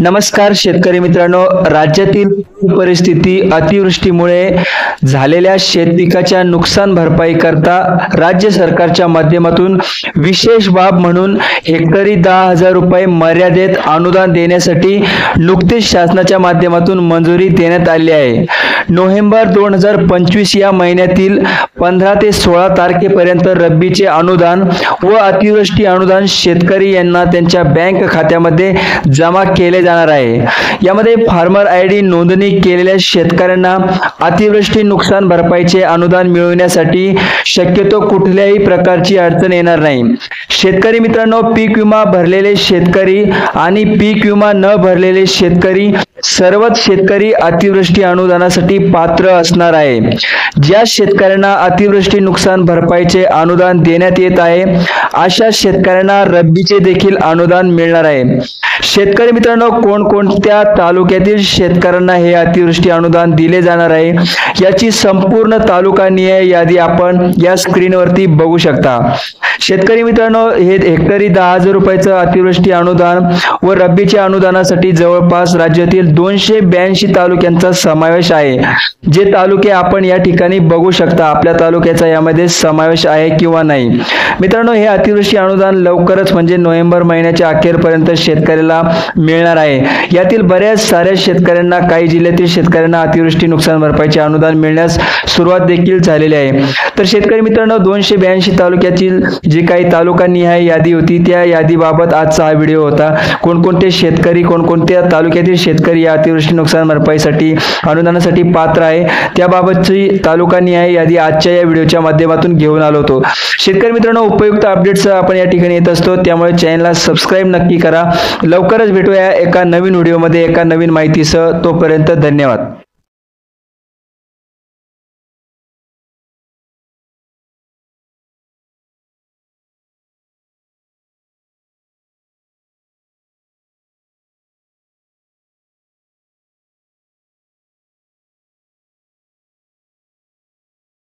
नमस्कार शेतकरी मित्रांनो, राज्यातील परिस्थिती अतिवृष्टीमुळे झालेल्या शेतपिकाच्या नुकसान भरपाई करता राज्य सरकारच्या माध्यमातून विशेष बाब म्हणून हेक्टरी 10,000 रुपये मर्यादेत अनुदान देण्यासाठी नुकतीच शासनाच्या माध्यमातून मंजुरी देण्यात आली आहे। नोव्हेंबर 2025 या महिन्यातील 15 ते 16 तारखेपर्यंत रब्बीचे अनुदान व अतिवृष्टी अनुदान शेतकरी यांना त्यांच्या बँक खात्यामध्ये जमा केले जाणार आहे। यामध्ये फार्मर आयडी नोंदणी केलेल्या शेतकऱ्यांना अतिवृष्टी नुकसान भरपाईचे अनुदान मिळवण्यासाठी शक्यतो कुठल्याही प्रकारची अडचण येणार नाही। शेतकरी मित्रांनो, पीक विमा भरलेले शेतकरी आणि पीक विमा न भरलेले शेतकरी सर्वच शेतकरी अतिवृष्टी अनुदानासाठी पात्र असणार आहे। ज्या शेतकऱ्यांना अतिवृष्टी नुकसान भरपाईचे अनुदान देण्यात येत आहे अशा शेतकऱ्यांना रब्बीचे देखील अनुदान मिळणार आहे। शेतकरी मित्रांनो, कोणकोणत्या तालुक्यातील शेतकऱ्यांना हे अतिवृष्टी अनुदान दिले जाणार आहे याची संपूर्ण तालुकानिहाय यादी आपण या स्क्रीनवरती बघू शकता। शेतकरी मित्रांनो, हे हेक्टरी 10,000 रुपयाचं अतिवृष्टी अनुदान व रब्बीच्या अनुदानासाठी जवळपास राज्यातील 282 तालुक्यांचा समावेश आहे। जे तालुके आपण या ठिकाणी बघू शकता, आपल्या तालुक्याचा यामध्ये समावेश आहे किंवा नाही। मित्रांनो, हे अतिवृष्टी अनुदान लवकरच म्हणजे नोव्हेंबर महिन्याच्या अखेरपर्यंत शेतकऱ्याला मिळणार आहे। यातील बऱ्याच साऱ्या शेतकऱ्यांना, काही जिल्ह्यातील शेतकऱ्यांना अतिवृष्टी नुकसान भरपाईचे अनुदान मिळण्यास सुरुवात देखील झालेली आहे। तर शेतकरी मित्रांनो, 282 तालुक्यातील जी काही तालुकानिहाय यादी होती त्या यादीबाबत आजचा हा व्हिडिओ होता। कोणकोणते शेतकरी, कोणकोणत्या तालुक्यातील शेतकरी या अतिवृष्टी नुकसान भरपाईसाठी अनुदानासाठी पात्र आहे त्याबाबतची तालुकानिहाय यादी आजच्या या व्हिडिओच्या माध्यमातून घेऊन आलो होतो। शेतकरी मित्रांनो, उपयुक्त अपडेट्स आपण या ठिकाणी येत असतो, त्यामुळे चॅनलला सबस्क्राईब नक्की करा। लवकरच भेटूया एका नवीन व्हिडिओमध्ये एका नवीन माहितीसह। तोपर्यंत धन्यवाद।